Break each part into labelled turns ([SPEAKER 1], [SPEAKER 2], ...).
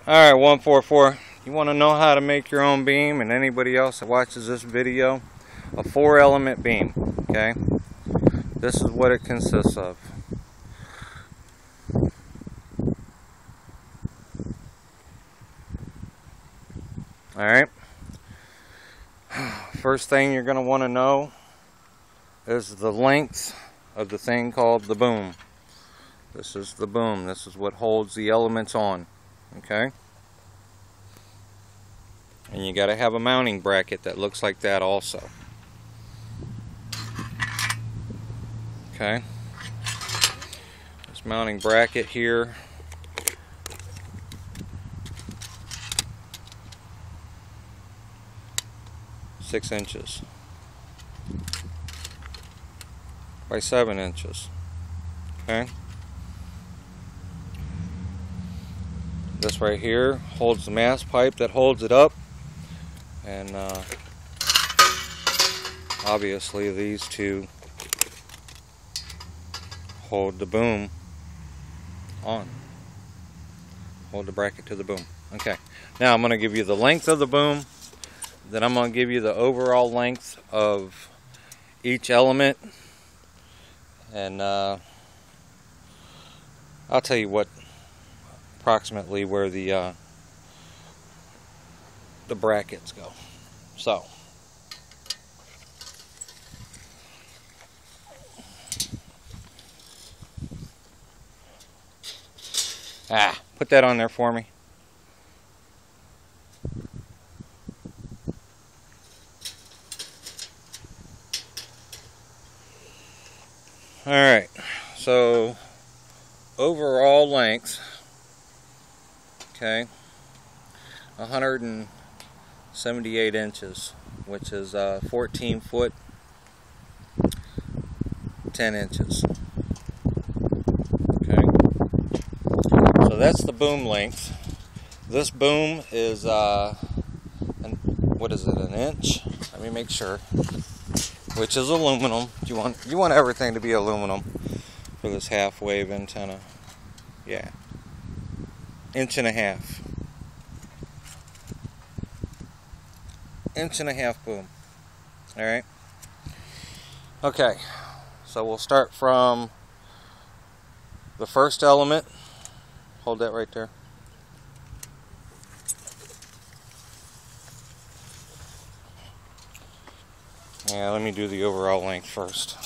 [SPEAKER 1] Alright, 144. You want to know how to make your own beam, and anybody else that watches this video? A 4-element beam. Okay? This is what it consists of. Alright? First thing you're going to want to know is the length of the thing called the boom. This is the boom. This is what holds the elements on. Okay? And you got to have a mounting bracket that looks like that also. Okay? This mounting bracket here is 6 inches by 7 inches. Okay? This right here holds the mass pipe that holds it up, and obviously these two hold the boom on. Hold the bracket to the boom. Okay, now I'm going to give you the length of the boom, then I'm going to give you the overall length of each element, and I'll tell you what approximately where the brackets go. So put that on there for me. Alright, so overall length, okay, 178 inches, which is 14 foot 10 inches. Okay, so that's the boom length. This boom is what is it, an inch? Let me make sure. Which is aluminum. You want everything to be aluminum for this half wave antenna. Yeah, 1.5 inches. 1.5 inches boom. Alright. Okay, so we'll start from the first element. Hold that right there. Yeah, let me do the overall length first.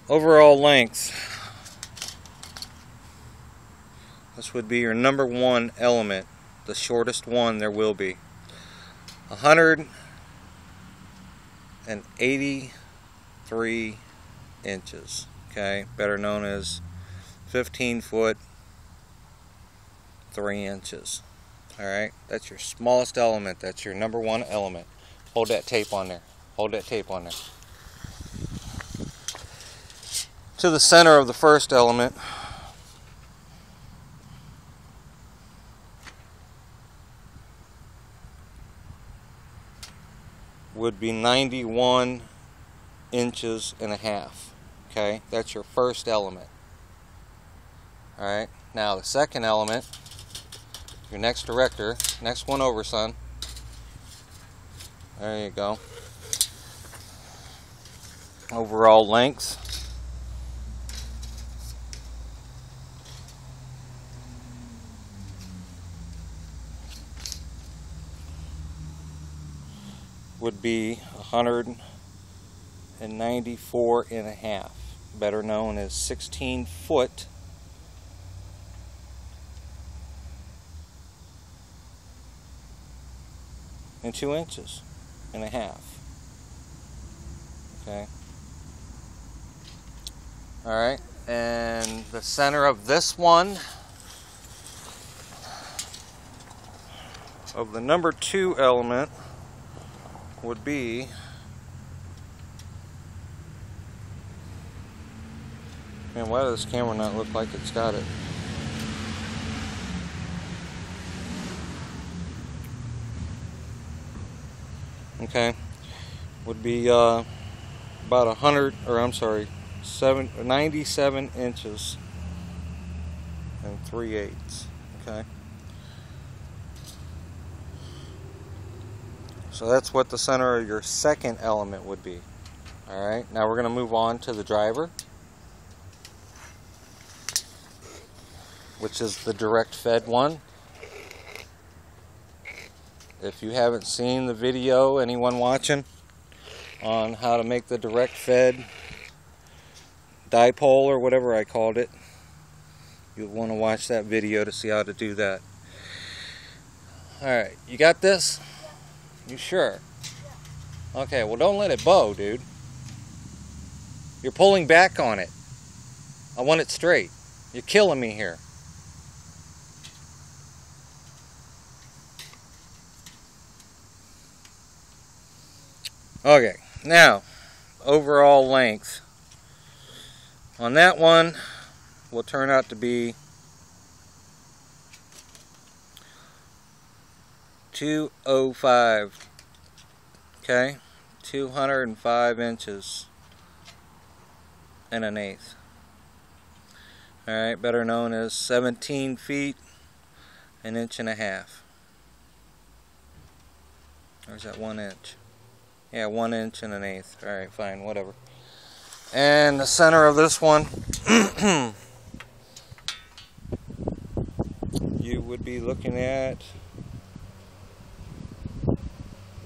[SPEAKER 1] Overall length. This would be your number 1 element, the shortest one there will be. 183 inches. Okay, better known as 15 foot 3 inches. Alright, that's your smallest element. That's your number 1 element. Hold that tape on there. Hold that tape on there. To the center of the first element would be 91 inches and a half. Okay, that's your first element. Alright, now the second element, your next director, next one over, son. There you go. Overall length would be 194 and a half, better known as 16 foot and 2 inches and a half. Okay. Alright, and the center of this one, of the number 2 element, would be man, why does this camera not look like it's got it? Okay, would be about 100, or I'm sorry, 97 inches and 3/8. Okay. So that's what the center of your second element would be. Alright, now we're going to move on to the driver, which is the direct fed one. If you haven't seen the video, anyone watching, on how to make the direct fed dipole or whatever I called it, you'll want to watch that video to see how to do that. Alright, you got this? You sure? Okay, well don't let it bow, dude. You're pulling back on it. I want it straight. You're killing me here. Okay, now, overall length. On that one, will turn out to be 205. Okay, 205 inches and an eighth. Alright, better known as 17 feet, an inch and a half. Or is that 1 inch? Yeah, 1 inch and an eighth. Alright, fine, whatever. And the center of this one, you would be looking at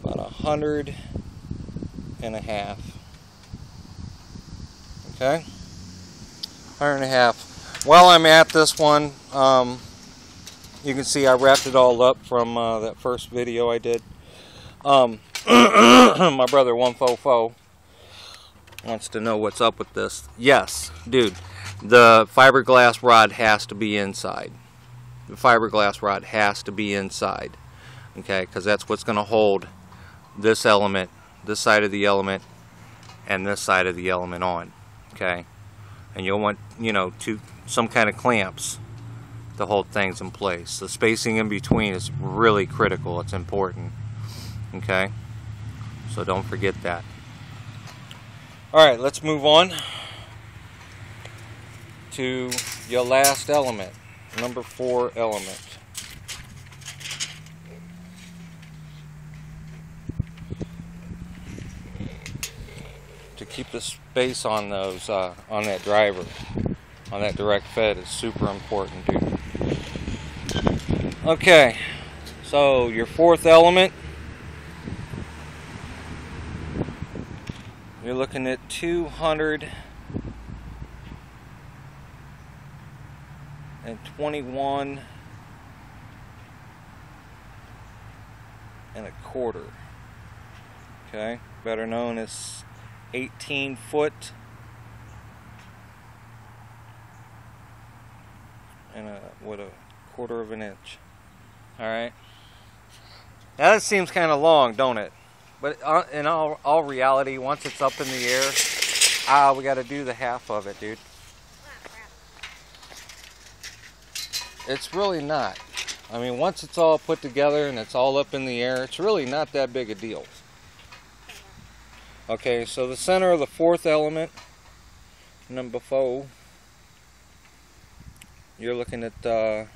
[SPEAKER 1] about 100 and a half. Okay, 100 and a half. While I'm at this one, you can see I wrapped it all up from that first video I did. My brother 144 wants to know what's up with this. Yes, dude, the fiberglass rod has to be inside. The fiberglass rod has to be inside. Okay, because that's what's going to hold this element, this side of the element, and this side of the element on. Okay, and you'll want, you know, some kind of clamps to hold things in place. The spacing in between is really critical. It's important. Okay, so don't forget that. Alright, let's move on to your last element, number 4 element. To keep the space on those, on that driver, on that direct fed is super important, dude. Okay, so your 4th element, you're looking at 221 and a quarter. Okay, better known as 18 foot and a 1/4 of an inch. Alright, now that seems kind of long, don't it? But in all reality, once it's up in the air, we got to do the half of it, dude. It's really not. I mean, once it's all put together and it's all up in the air, it's really not that big a deal. Okay, so the center of the 4th element, number 4, you're looking at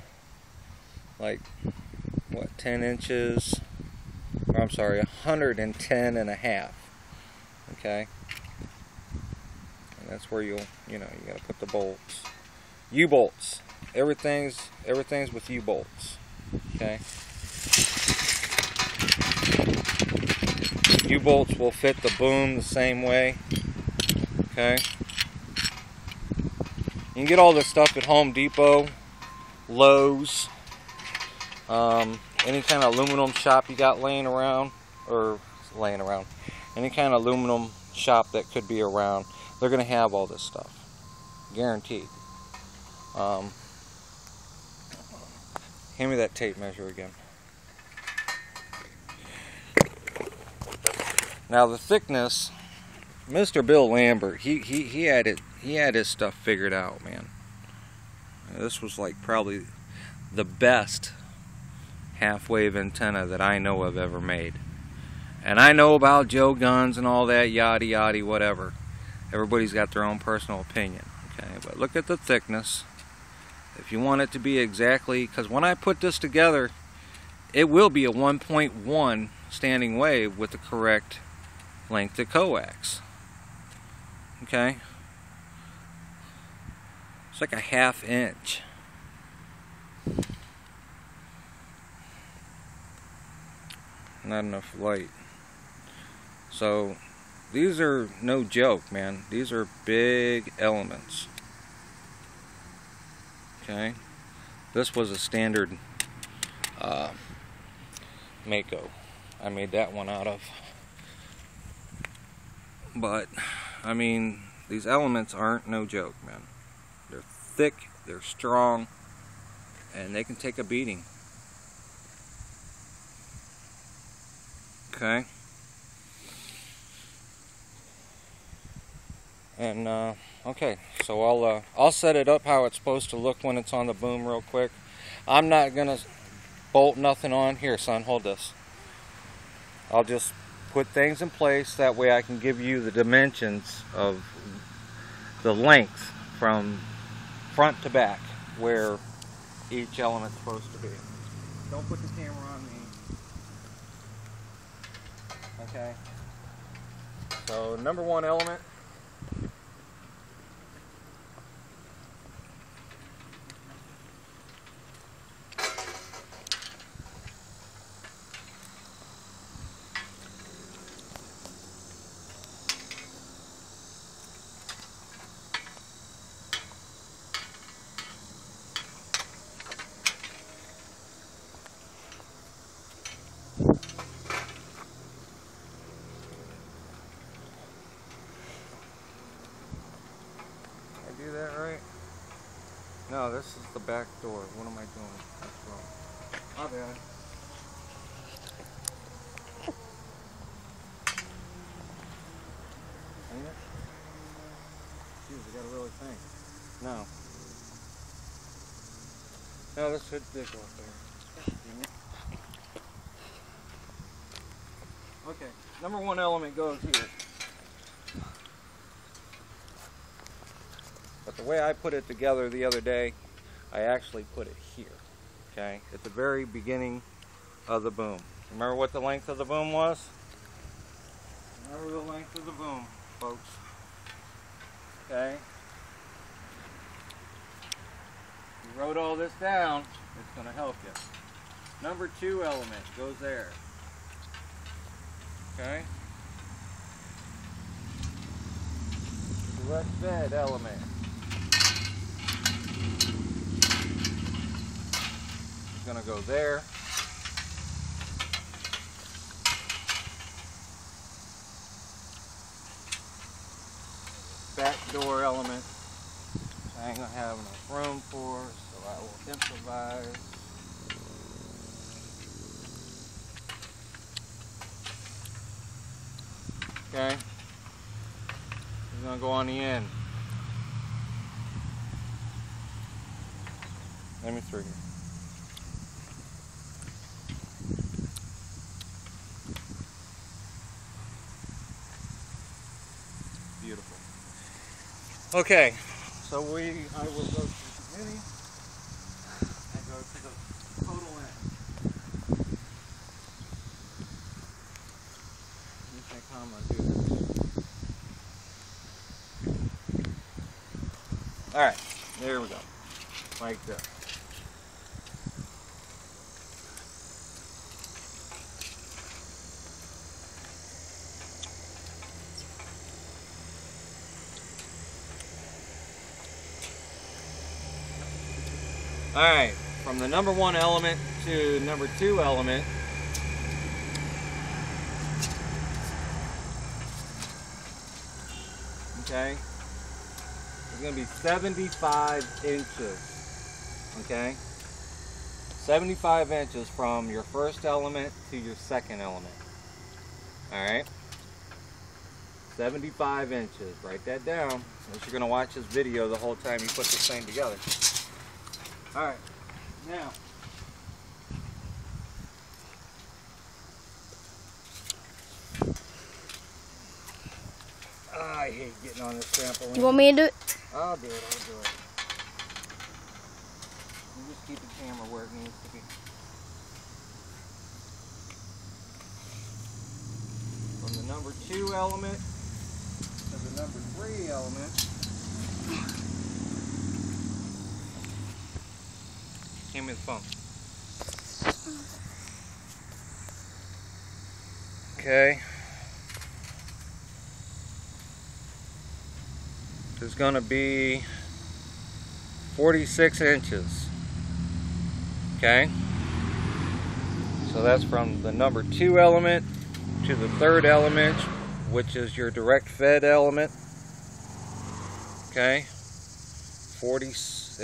[SPEAKER 1] like, what, 10 inches? Or I'm sorry, 110 and a half. Okay, and that's where you gotta put the bolts. U-bolts. Everything's with U-bolts. Okay. U-bolts will fit the boom the same way. Okay. You can get all this stuff at Home Depot, Lowe's, any kind of aluminum shop you got laying around, any kind of aluminum shop that could be around, they're going to have all this stuff, guaranteed. Hand me that tape measure again. Now the thickness, Mr. Bill Lambert, he had his stuff figured out, man. This was like probably the best half-wave antenna that I know of ever made. And I know about Joe Guns and all that, yada yada whatever. Everybody's got their own personal opinion. Okay, but look at the thickness. If you want it to be exactly, because when I put this together, it will be a 1.1 standing wave with the correct length of coax. Okay, it's like a 1/2 inch. Not enough light. So these are no joke, man. These are big elements. Okay, this was a standard Mako I made that one out of. But I mean, these elements aren't no joke, man. They're thick, they're strong, and they can take a beating. Okay. And okay, so I'll set it up how it's supposed to look when it's on the boom real quick. I'm not gonna bolt nothing on here, son. Hold this. I'll just put things in place, that way I can give you the dimensions of the length from front to back where each element's supposed to be. Don't put the camera on me. Okay. So number 1 element. Do that right? No, this is the back door. What am I doing? That's wrong. My bad. Ain't it? Jeez, I gotta really think. No. No, this should dig up there. Okay, number 1 element goes here. But the way I put it together the other day, I actually put it here, okay? At the very beginning of the boom. Remember what the length of the boom was? Remember the length of the boom, folks. Okay? You wrote all this down, it's going to help you. Number 2 element goes there. Okay? Direct bed element. Going to go there. Back door element, which I ain't going to have enough room for, so I will improvise. Okay, it's going to go on the end. Let me through here. Beautiful. Okay, so I will go to the beginning and go to the total end. Let me think how I'm going to do this. Alright, there we go. Like this. Alright, from the number 1 element to number 2 element, okay, it's going to be 75 inches, okay, 75 inches from your first element to your second element, alright, 75 inches, write that down, unless you're going to watch this video the whole time you put this thing together. Alright, now, I hate getting on this trampoline.
[SPEAKER 2] You want me to do it?
[SPEAKER 1] I'll do it. You just keep the camera where it needs to be. From the number 2 element to the number 3 element. Give me the phone. Okay. There's going to be 46 inches. Okay. So that's from the number 2 element to the 3rd element, which is your direct fed element. Okay. 40. Is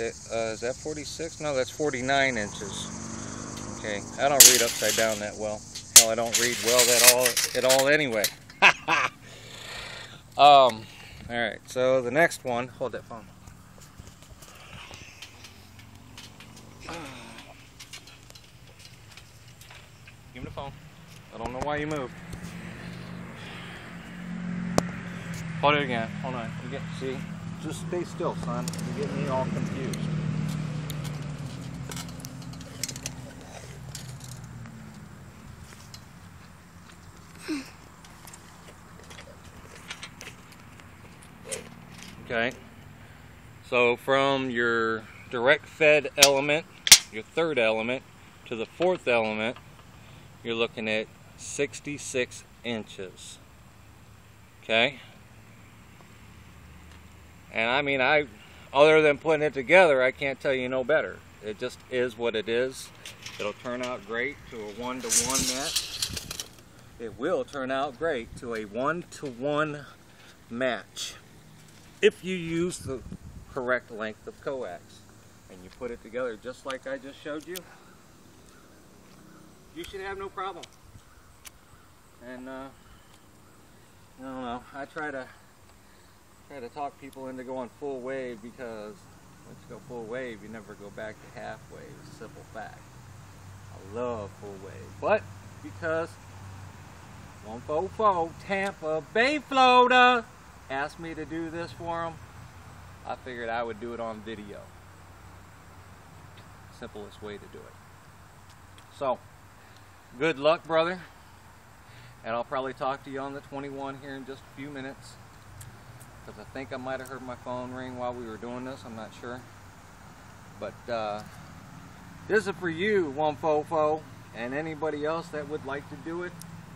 [SPEAKER 1] that 46? No, that's 49 inches. Okay. I don't read upside down that well. Hell, I don't read well at all anyway. Alright, so the next one, hold that phone. Give me the phone. I don't know why you moved. Hold it again. Hold on. See? Just stay still, son. You're getting me all confused. Okay, so from your direct fed element, your 3rd element, to the 4th element, you're looking at 66 inches. Okay, and I mean, other than putting it together, I can't tell you no better. It just is what it is. It'll turn out great to a 1-to-1 match. It will turn out great to a 1-to-1 match. If you use the correct length of coax and you put it together just like I just showed you, you should have no problem. And I don't know, I try to talk people into going full wave, because once you go full wave, you never go back to half wave. It's a simple fact. I love full wave, but because 144 Tampa Bay, Florida asked me to do this for them, I figured I would do it on video. Simplest way to do it. So, good luck, brother. And I'll probably talk to you on the 21 here in just a few minutes, because I think I might have heard my phone ring while we were doing this. I'm not sure. But this is for you, 144, and anybody else that would like to do it.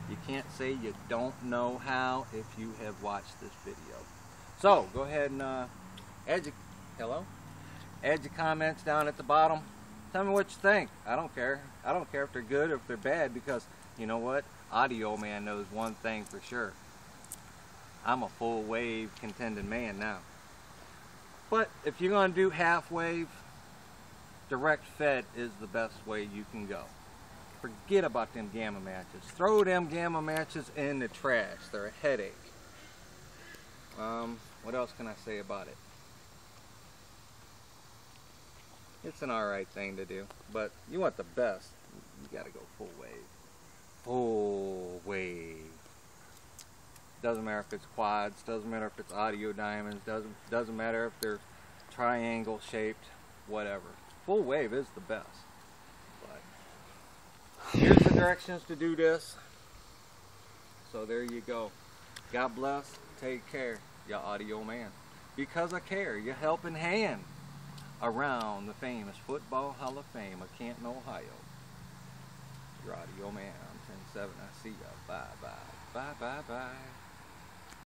[SPEAKER 1] You can't say you don't know how if you have watched this video. So go ahead and add your comments down at the bottom. Tell me what you think. I don't care. I don't care if they're good or if they're bad, because you know what? Audio man knows one thing for sure. I'm a full wave contending man now. But if you're going to do half wave, direct fed is the best way you can go. Forget about them gamma matches. Throw them gamma matches in the trash. They're a headache. What else can I say about it? It's an alright thing to do, but you want the best, you gotta go full wave. Full wave. Doesn't matter if it's quads, doesn't matter if it's audio diamonds, doesn't matter if they're triangle shaped, whatever. Full wave is the best. Here's the directions to do this. So there you go. God bless. Take care, ya audio man. Because I care, you're helping hand around the famous Football Hall of Fame of Canton, Ohio. Your audio man. I'm 10-7. I see ya. Bye bye. Bye bye bye.